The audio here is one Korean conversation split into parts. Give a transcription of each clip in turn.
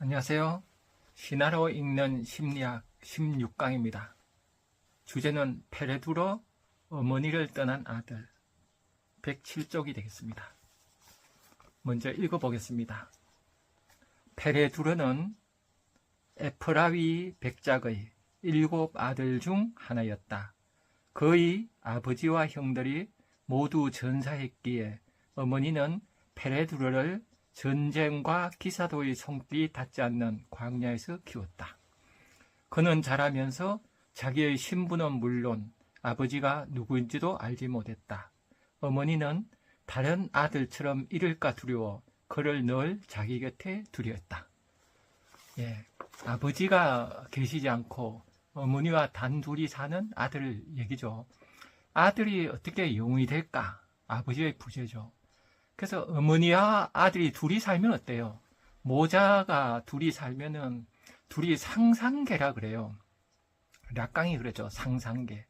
안녕하세요. 신화로 읽는 심리학 16강입니다. 주제는 페레두로 어머니를 떠난 아들 107쪽이 되겠습니다. 먼저 읽어보겠습니다. 페레두로는 에프라위 백작의 7 아들 중 하나였다. 그의 아버지와 형들이 모두 전사했기에 어머니는 페레두로를 전쟁과 기사도의 손길이 닿지 않는 광야에서 키웠다. 그는 자라면서 자기의 신분은 물론 아버지가 누구인지도 알지 못했다. 어머니는 다른 아들처럼 잃을까 두려워 그를 늘 자기 곁에 두려웠다. 아버지가 계시지 않고 어머니와 단둘이 사는 아들 얘기죠. 아들이 어떻게 영웅이 될까? 아버지의 부재죠. 그래서 어머니와 아들이 둘이 살면 어때요? 모자가 둘이 살면은 둘이 상상계라 그래요. 락강이 그러죠. 상상계.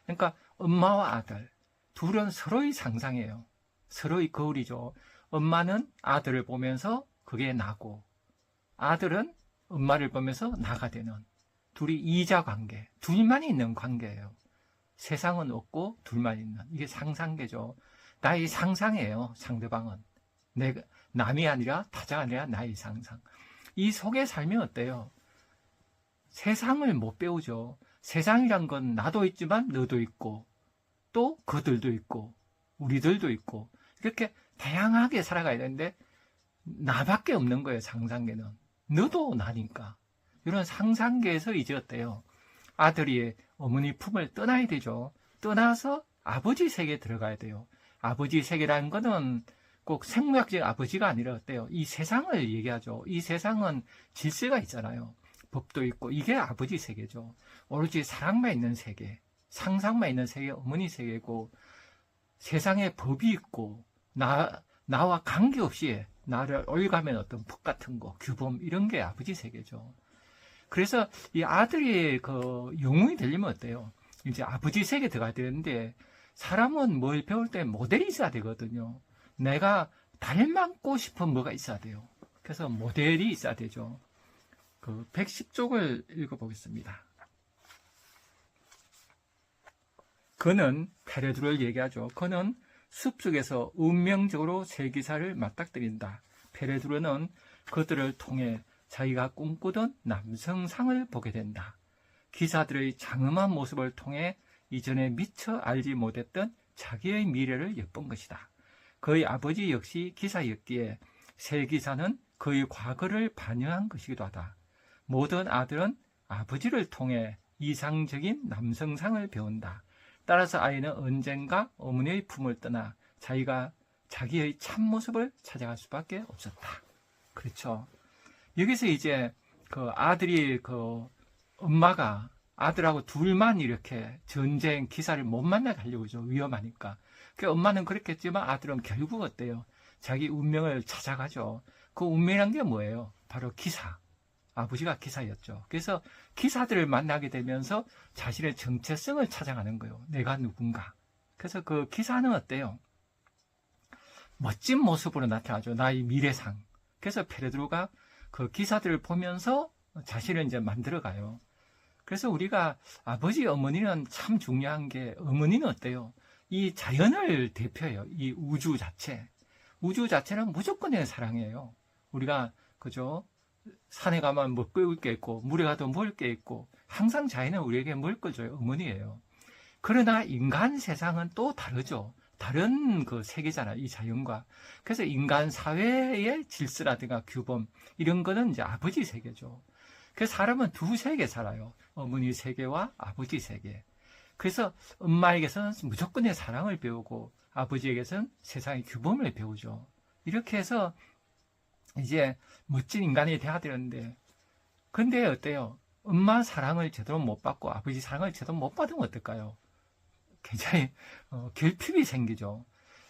그러니까 엄마와 아들 둘은 서로의 상상이에요. 서로의 거울이죠. 엄마는 아들을 보면서 그게 나고 아들은 엄마를 보면서 나가 되는 둘이 이자 관계, 둘만 있는 관계예요. 세상은 없고 둘만 있는 이게 상상계죠. 나의 상상이에요. 상대방은 남이 아니라 타자가 아니라 나의 상상. 이 속에 살면 어때요? 세상을 못 배우죠. 세상이란 건 나도 있지만 너도 있고 또 그들도 있고 우리들도 있고 이렇게 다양하게 살아가야 되는데 나밖에 없는 거예요. 상상계는 너도 나니까. 이런 상상계에서 이제 어때요? 아들이 어머니 품을 떠나야 되죠. 떠나서 아버지 세계에 들어가야 돼요. 아버지 세계라는 거는 꼭 생물학적 아버지가 아니라 어때요? 이 세상을 얘기하죠. 이 세상은 질서가 있잖아요. 법도 있고 이게 아버지 세계죠. 오로지 사랑만 있는 세계, 상상만 있는 세계, 어머니 세계고 세상에 법이 있고 나와 관계없이 나를 올가면 어떤 법 같은 거, 규범 이런 게 아버지 세계죠. 그래서 이 아들이 그 영웅이 되려면 어때요? 이제 아버지 세계에 들어가야 되는데 사람은 뭘 배울 때 모델이 있어야 되거든요. 내가 닮고 싶은 뭐가 있어야 돼요. 그래서 모델이 있어야 되죠. 그 110쪽을 읽어보겠습니다. 그는 페레두를 얘기하죠. 그는 숲속에서 운명적으로 세 기사를 맞닥뜨린다. 페레두르는 그들을 통해 자기가 꿈꾸던 남성상을 보게 된다. 기사들의 장엄한 모습을 통해 이전에 미처 알지 못했던 자기의 미래를 엿본 것이다. 그의 아버지 역시 기사였기에 세 기사는 그의 과거를 반영한 것이기도 하다. 모든 아들은 아버지를 통해 이상적인 남성상을 배운다. 따라서 아이는 언젠가 어머니의 품을 떠나 자기의 참모습을 찾아갈 수밖에 없었다. 그렇죠. 여기서 이제 그 아들이 그 엄마가 아들하고 둘만 이렇게 전쟁 기사를 못 만나게 하려고 하죠. 위험하니까. 그 엄마는 그렇겠지만 아들은 결국 어때요? 자기 운명을 찾아가죠. 그 운명이란 게 뭐예요? 바로 기사. 아버지가 기사였죠. 그래서 기사들을 만나게 되면서 자신의 정체성을 찾아가는 거예요. 내가 누군가. 그래서 그 기사는 어때요? 멋진 모습으로 나타나죠. 나의 미래상. 그래서 페레두로가 그 기사들을 보면서 자신을 이제 만들어가요. 그래서 우리가 아버지, 어머니는 참 중요한 게 어머니는 어때요? 이 자연을 대표해요. 이 우주 자체. 우주 자체는 무조건의 사랑이에요. 우리가 그죠? 산에 가면 먹을 게 있고 물에 가도 먹을 게 있고 항상 자연은 우리에게 먹을 걸 줘요. 어머니예요. 그러나 인간 세상은 또 다르죠. 다른 그 세계잖아요. 이 자연과. 그래서 인간 사회의 질서라든가 규범 이런 거는 이제 아버지 세계죠. 그래서 사람은 두 세계 살아요. 어머니 세계와 아버지 세계. 그래서 엄마에게서는 무조건의 사랑을 배우고 아버지에게서는 세상의 규범을 배우죠. 이렇게 해서 이제 멋진 인간이 돼야 되는데 근데 어때요? 엄마 사랑을 제대로 못 받고 아버지 사랑을 제대로 못 받으면 어떨까요? 굉장히 결핍이 생기죠.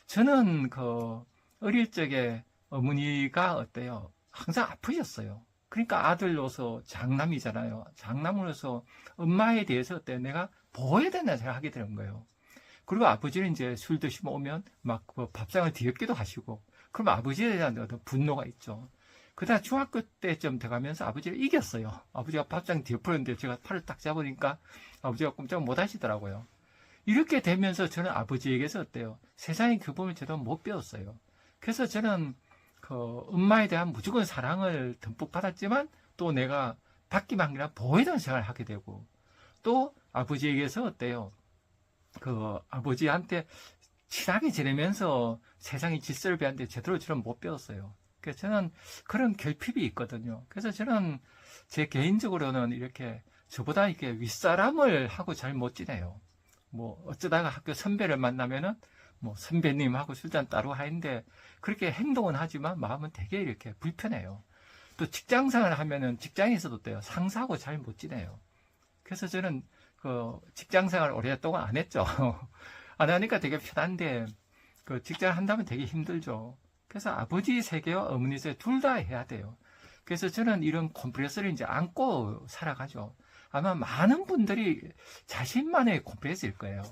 저는 그 어릴 적에 어머니가 어때요? 항상 아프셨어요. 그러니까 아들로서 장남이잖아요. 장남으로서 엄마에 대해서 어때요? 내가 보호해야 된다 생각하게 되는 거예요. 그리고 아버지는 이제 술 드시면 오면 막 밥상을 뒤엎기도 하시고 그럼 아버지에 대한 어떤 분노가 있죠. 그다음 중학교 때쯤 돼가면서 아버지를 이겼어요. 아버지가 밥상 뒤엎었는데 제가 팔을 딱 잡으니까 아버지가 꼼짝 못 하시더라고요. 이렇게 되면서 저는 아버지에게서 어때요? 세상의 규범을 제대로 못 배웠어요. 그래서 저는 그 엄마에 대한 무조건 사랑을 듬뿍 받았지만 또 내가 받기만 아니라 보이던 생활을 하게 되고 또 아버지에게서 어때요? 그 아버지한테 친하게 지내면서 세상의 질서를 배웠는데 제대로 저는 못 배웠어요. 그래서 저는 그런 결핍이 있거든요. 그래서 저는 제 개인적으로는 이렇게 저보다 이렇게 윗사람을 하고 잘 못 지내요. 뭐 어쩌다가 학교 선배를 만나면은 뭐 선배님하고 술잔 따로 하는데 그렇게 행동은 하지만 마음은 되게 이렇게 불편해요. 또 직장 생활을 하면은 직장에서도 어때요? 상사하고 잘 못 지내요. 그래서 저는 그 직장 생활 오랫동안 안 했죠. 안 하니까 되게 편한데 그 직장을 한다면 되게 힘들죠. 그래서 아버지 세계와 어머니 세계 둘 다 해야 돼요. 그래서 저는 이런 콤플렉스를 이제 안고 살아가죠. 아마 많은 분들이 자신만의 콤플렉스일 거예요.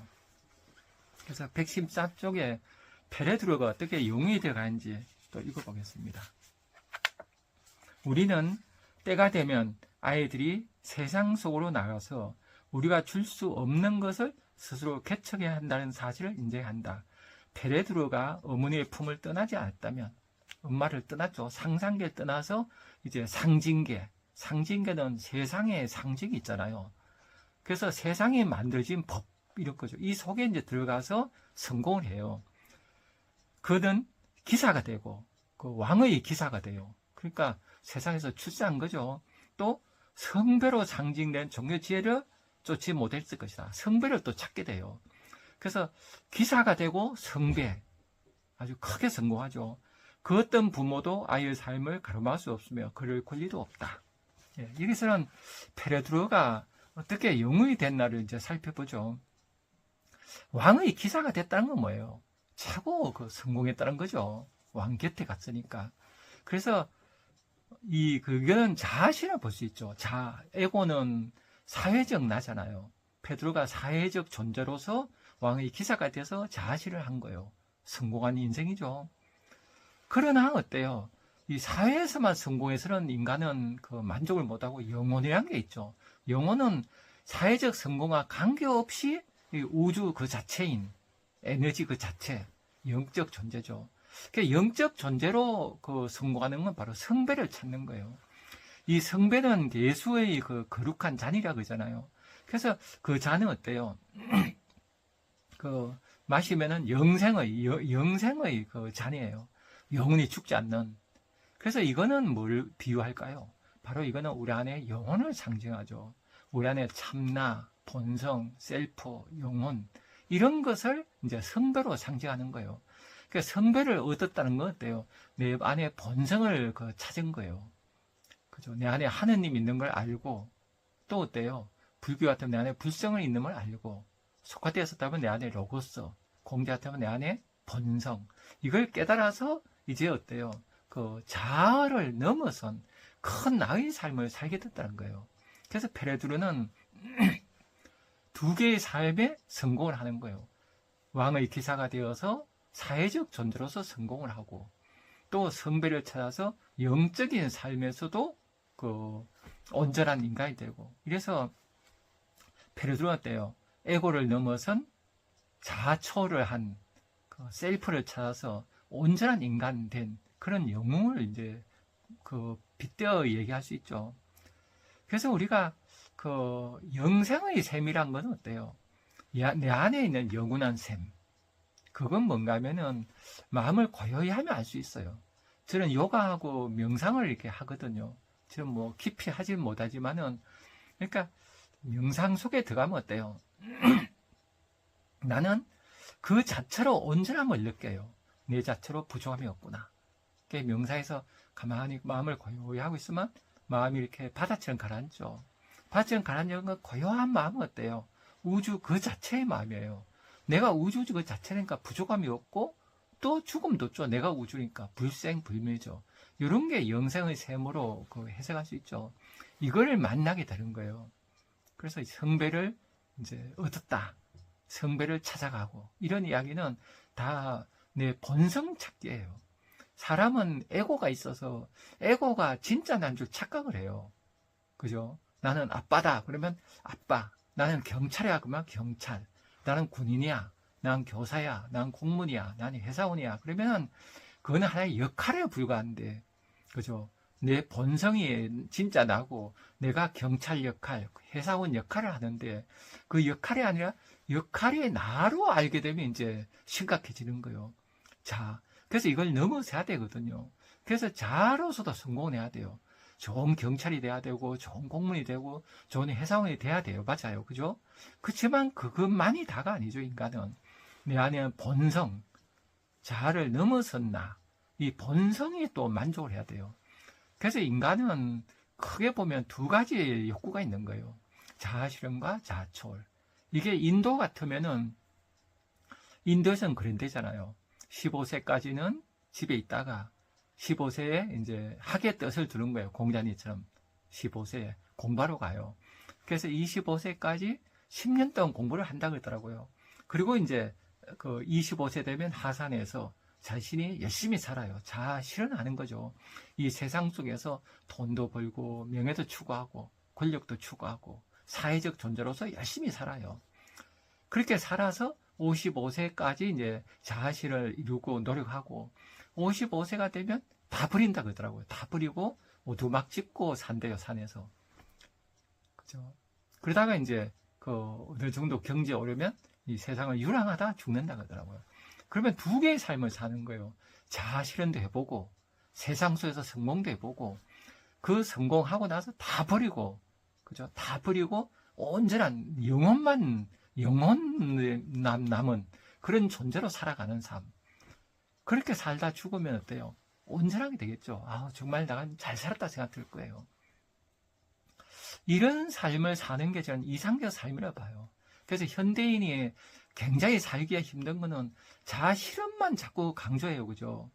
그래서 113쪽에 페레드로가 어떻게 용이 되어가는지 또 읽어보겠습니다. 우리는 때가 되면 아이들이 세상 속으로 나가서 우리가 줄 수 없는 것을 스스로 개척해야 한다는 사실을 인정한다. 페레드로가 어머니의 품을 떠나지 않았다면, 엄마를 떠났죠. 상상계를 떠나서 이제 상징계, 상징계는 세상의 상징이 있잖아요. 그래서 세상에 만들어진 법, 이런 거죠. 이 속에 이제 들어가서 성공을 해요. 그는 기사가 되고, 그 왕의 기사가 돼요. 그러니까 세상에서 출세한 거죠. 또 성배로 상징된 종교 지혜를 쫓지 못했을 것이다. 성배를 또 찾게 돼요. 그래서 기사가 되고 성배, 아주 크게 성공하죠. 그 어떤 부모도 아이의 삶을 가로막을 수 없으며 그럴 권리도 없다. 예, 여기서는 페레드로가 어떻게 영웅이 됐나를 이제 살펴보죠. 왕의 기사가 됐다는 건 뭐예요? 최고 성공했다는 거죠. 왕 곁에 갔으니까. 그래서 그거는 자아신을 볼 수 있죠. 에고는 사회적 나잖아요. 페드로가 사회적 존재로서 왕의 기사가 돼서 자아실을 한 거예요. 성공한 인생이죠. 그러나 어때요? 이 사회에서만 성공해서는 인간은 그 만족을 못하고 영혼이라는 게 있죠. 영혼은 사회적 성공과 관계없이 이 우주 그 자체인 에너지 그 자체, 영적 존재죠. 그 영적 존재로 그 성공하는 건 바로 성배를 찾는 거예요. 이 성배는 예수의 그 거룩한 잔이라 그러잖아요. 그래서 그 잔은 어때요? 그 마시면은 영생의 그 잔이에요. 영원히 죽지 않는. 그래서 이거는 뭘 비유할까요? 바로 이거는 우리 안에 영혼을 상징하죠. 우리 안에 참나, 본성, 셀프, 영혼 이런 것을 이제 성배로 상징하는 거예요. 그러니까 성배를 얻었다는 건 어때요? 내 안에 본성을 찾은 거예요. 그죠? 내 안에 하느님 있는 걸 알고 또 어때요? 불교 같으면 내 안에 불성을 있는 걸 알고 소크라테스였다면 내 안에 로고스, 공자 같으면 내 안에 본성 이걸 깨달아서 이제 어때요? 그 자아를 넘어선 큰 나의 삶을 살게 됐다는 거예요. 그래서 페레드로는 두 개의 삶에 성공을 하는 거예요. 왕의 기사가 되어서 사회적 존재로서 성공을 하고 또 성배를 찾아서 영적인 삶에서도 그 온전한 인간이 되고 이래서 페레드로가 때요 에고를 넘어선 자아초월을 한 그 셀프를 찾아서 온전한 인간 된 그런 영웅을 이제 그 빗대어 얘기할 수 있죠. 그래서 우리가 그 영생의 셈이란 건 어때요? 내 안에 있는 영원한 셈. 그건 뭔가 하면은 마음을 고요히 하면 알 수 있어요. 저는 요가하고 명상을 이렇게 하거든요. 저는 뭐 깊이 하진 못하지만은 그러니까 명상 속에 들어가면 어때요? 나는 그 자체로 온전함을 느껴요. 내 자체로 부족함이 없구나. 명상에서 가만히 마음을 고요히 하고 있으면 마음이 이렇게 바다처럼 가라앉죠. 바다처럼 가라앉는 건 고요한 마음은 어때요? 우주 그 자체의 마음이에요. 내가 우주 그 자체니까 부족함이 없고 또 죽음도 없죠. 내가 우주니까 불생불멸이죠. 이런 게 영생의 셈으로 해석할 수 있죠. 이걸 만나게 되는 거예요. 그래서 성배를 이제 얻었다. 성배를 찾아가고 이런 이야기는 다 내 본성 찾기예요. 사람은 에고가 있어서 에고가 진짜 난 줄 착각을 해요. 그죠? 나는 아빠다. 그러면 아빠. 나는 경찰이야. 그러면 경찰. 나는 군인이야. 난 교사야. 난 공무원이야. 난 회사원이야. 그러면 그거는 하나의 역할에 불과한데, 그죠? 내 본성이 진짜 나고 내가 경찰 역할, 회사원 역할을 하는데 그 역할이 아니라 역할이 나로 알게 되면 이제 심각해지는 거예요. 자, 그래서 이걸 넘어서야 되거든요. 그래서 자로서도 성공을 해야 돼요. 좋은 경찰이 돼야 되고 좋은 공무원이 되고 좋은 회사원이 돼야 돼요. 맞아요. 그죠? 그렇지만 그것만이 다가 아니죠. 인간은 내 안에 본성, 자아를 넘어섰나 이 본성이 또 만족을 해야 돼요. 그래서 인간은 크게 보면 두 가지 욕구가 있는 거예요. 자아실현과 자아초월. 이게 인도 같으면은 인도에서는 그런 데잖아요. 15세까지는 집에 있다가 15세에 이제 학의 뜻을 두는 거예요. 공자님처럼 15세에 공부하러 가요. 그래서 25세까지 10년 동안 공부를 한다 그러더라고요. 그리고 이제 그 25세 되면 하산해서 자신이 열심히 살아요. 자아 실현하는 거죠. 이 세상 속에서 돈도 벌고 명예도 추구하고 권력도 추구하고 사회적 존재로서 열심히 살아요. 그렇게 살아서 55세까지 이제 자아 실현을 이루고 노력하고 55세가 되면 다 버린다 그러더라고요. 다 버리고 오두막 짚고 산대요, 산에서. 그죠? 그러다가 이제 그 어느 정도 경제에 오르면 이 세상을 유랑하다 죽는다 그러더라고요. 그러면 두 개의 삶을 사는 거예요. 자아 실현도 해보고 세상 속에서 성공도 해보고 그 성공하고 나서 다 버리고, 그죠? 다 버리고 온전한 영혼 남은 그런 존재로 살아가는 삶. 그렇게 살다 죽으면 어때요? 온전하게 되겠죠. 아, 정말 내가 잘 살았다 생각 들 거예요. 이런 삶을 사는 게 저는 이상적 삶이라고 봐요. 그래서 현대인이 굉장히 살기가 힘든 거는 자아 실현만 자꾸 강조해요. 그죠?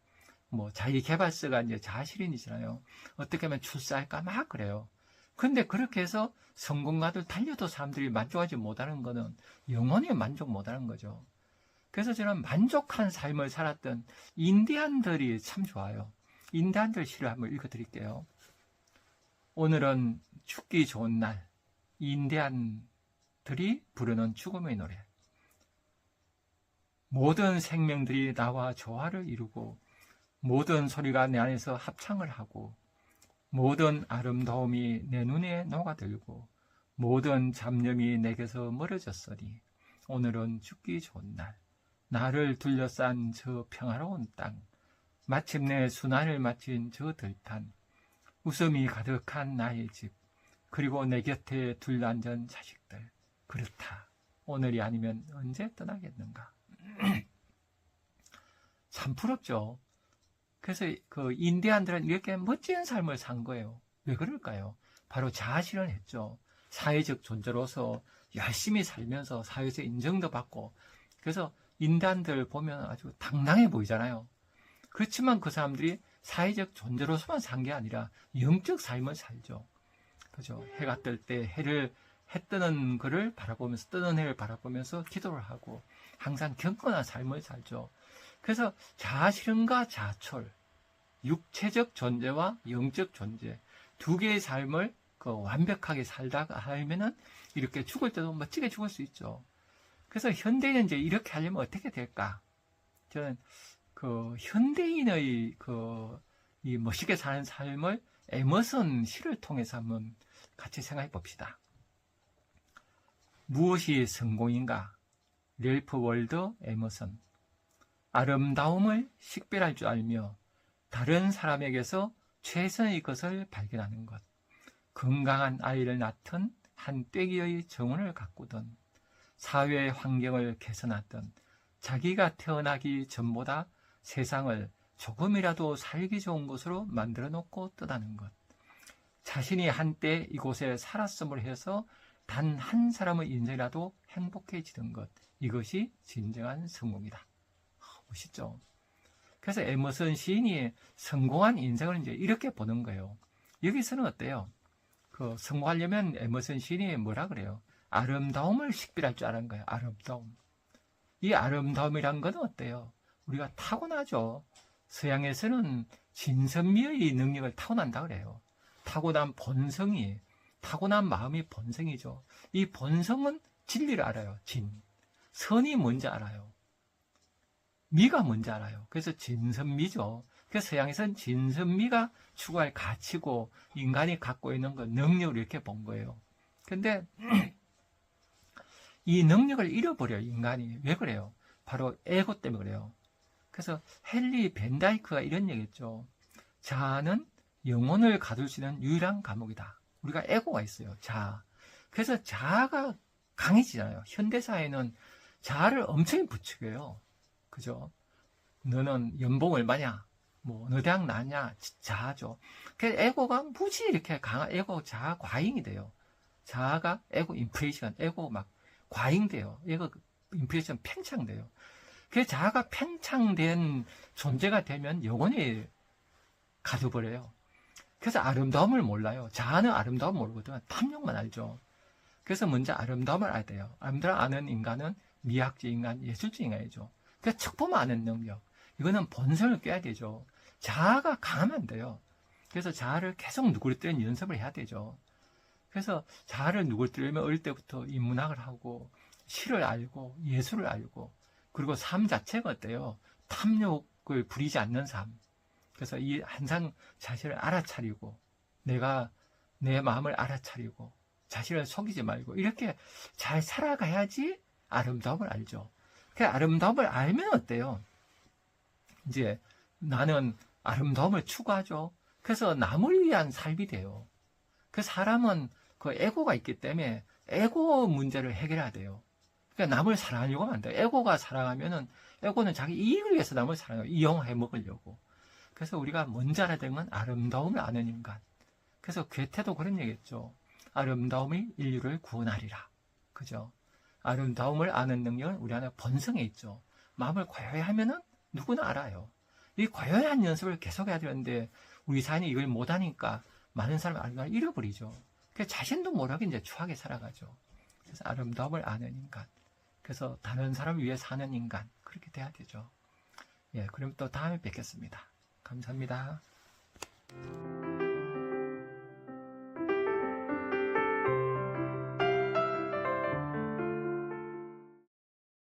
뭐, 자기 개발서가 이제 자아 실현이잖아요. 어떻게 하면 출세할까 막 그래요. 근데 그렇게 해서 성공가들 달려도 사람들이 만족하지 못하는 거는 영원히 만족 못하는 거죠. 그래서 저는 만족한 삶을 살았던 인디안들이 참 좋아요. 인디안들 시를 한번 읽어드릴게요. 오늘은 죽기 좋은 날, 인디안들이 부르는 죽음의 노래. 모든 생명들이 나와 조화를 이루고 모든 소리가 내 안에서 합창을 하고 모든 아름다움이 내 눈에 녹아들고 모든 잡념이 내게서 멀어졌으니 오늘은 죽기 좋은 날. 나를 둘러싼 저 평화로운 땅, 마침내 순환을 마친 저 들판, 웃음이 가득한 나의 집, 그리고 내 곁에 둘러앉은 자식들. 그렇다. 오늘이 아니면 언제 떠나겠는가. 참 부럽죠. 그래서 그 인디안들은 이렇게 멋진 삶을 산 거예요. 왜 그럴까요? 바로 자아 실현했죠. 사회적 존재로서 열심히 살면서 사회에서 인정도 받고, 그래서 인디안들 보면 아주 당당해 보이잖아요. 그렇지만 그 사람들이 사회적 존재로서만 산 게 아니라 영적 삶을 살죠. 그죠? 해가 뜰 때 해 뜨는 거를 바라보면서, 뜨는 해를 바라보면서 기도를 하고 항상 경건한 삶을 살죠. 그래서 자아실현과 자아철, 육체적 존재와 영적 존재 두 개의 삶을 완벽하게 살다가 하면은 이렇게 죽을 때도 멋지게 죽을 수 있죠. 그래서 현대인은 이제 이렇게 하려면 어떻게 될까? 저는 그 현대인의 이 멋있게 사는 삶을 에머슨 시를 통해서 한번 같이 생각해 봅시다. 무엇이 성공인가? 랠프 월더 에머슨. 아름다움을 식별할 줄 알며 다른 사람에게서 최선의 것을 발견하는 것. 건강한 아이를 낳던 한 떼기의 정원을 가꾸던 사회 환경을 개선하던 자기가 태어나기 전보다 세상을 조금이라도 살기 좋은 곳으로 만들어 놓고 떠나는 것. 자신이 한때 이곳에 살았음을 해서 단 한 사람의 인생이라도 행복해지는 것. 이것이 진정한 성공이다. 멋있죠? 그래서 에머슨 시인이 성공한 인생을 이제 이렇게 보는 거예요. 여기서는 어때요? 성공하려면 에머슨 시인이 뭐라 그래요? 아름다움을 식별할 줄 아는 거예요. 아름다움. 이 아름다움이란 건 어때요? 우리가 타고나죠. 서양에서는 진선미의 능력을 타고난다 그래요. 타고난 본성이, 타고난 마음이 본성이죠. 이 본성은 진리를 알아요. 선이 뭔지 알아요. 미가 뭔지 알아요. 그래서 진선미죠. 그래서 서양에서는 진선미가 추구할 가치고 인간이 갖고 있는 그 능력을 이렇게 본 거예요. 근데 이 능력을 잃어버려요, 인간이. 왜 그래요? 바로 에고 때문에 그래요. 그래서 헨리 벤다이크가 이런 얘기했죠. 자아는 영혼을 가둘 수 있는 유일한 감옥이다. 우리가 에고가 있어요, 자아. 그래서 자아가 강해지잖아요. 현대사회는 자아를 엄청 부추겨요. 그죠? 너는 연봉 얼마냐? 뭐, 너 대학 나냐? 자아죠. 그래서 에고가 무지 이렇게 강한 에고 자아 과잉이 돼요. 자아가 에고 인플레이션, 에고 막 과잉돼요. 에고 인플레이션 팽창돼요. 그 자아가 팽창된 존재가 되면 영혼이 가둬버려요. 그래서 아름다움을 몰라요. 자아는 아름다움 모르거든. 탐욕만 알죠. 그래서 먼저 아름다움을 알아야 돼요. 아름다움을 아는 인간은 미학적 인간, 예술적 인간이죠. 그래서 척 보면 아는 능력. 이거는 본성을 껴야 되죠. 자아가 강하면 안 돼요. 그래서 자아를 계속 누그러뜨리는 연습을 해야 되죠. 그래서 자아를 누그러뜨리면 어릴 때부터 인문학을 하고 시를 알고 예술을 알고 그리고 삶 자체가 어때요? 탐욕을 부리지 않는 삶. 그래서 이 항상 자신을 알아차리고 내가 내 마음을 알아차리고 자신을 속이지 말고 이렇게 잘 살아가야지 아름다움을 알죠. 그 아름다움을 알면 어때요? 이제 나는 아름다움을 추구하죠. 그래서 남을 위한 삶이 돼요. 그 사람은 그 에고가 있기 때문에 에고 문제를 해결해야 돼요. 그러니까 남을 사랑하려고 하면 안 돼요. 에고가 사랑하면은 에고는 자기 이익을 위해서 남을 사랑해요. 이용해 먹으려고. 그래서 우리가 먼저 알아야 되는 건 아름다움을 아는 인간. 그래서 괴테도 그런 얘기했죠. 아름다움이 인류를 구원하리라. 그죠? 아름다움을 아는 능력은 우리 안에 본성에 있죠. 마음을 고요히 하면은 누구나 알아요. 이 고요한 연습을 계속해야 되는데 우리 사람이 이걸 못하니까 많은 사람이 아름다움을 잃어버리죠. 그래서 자신도 모르게 이제 추하게 살아가죠. 그래서 아름다움을 아는 인간. 그래서 다른 사람을 위해 사는 인간. 그렇게 돼야 되죠. 예, 그럼 또 다음에 뵙겠습니다. 감사합니다.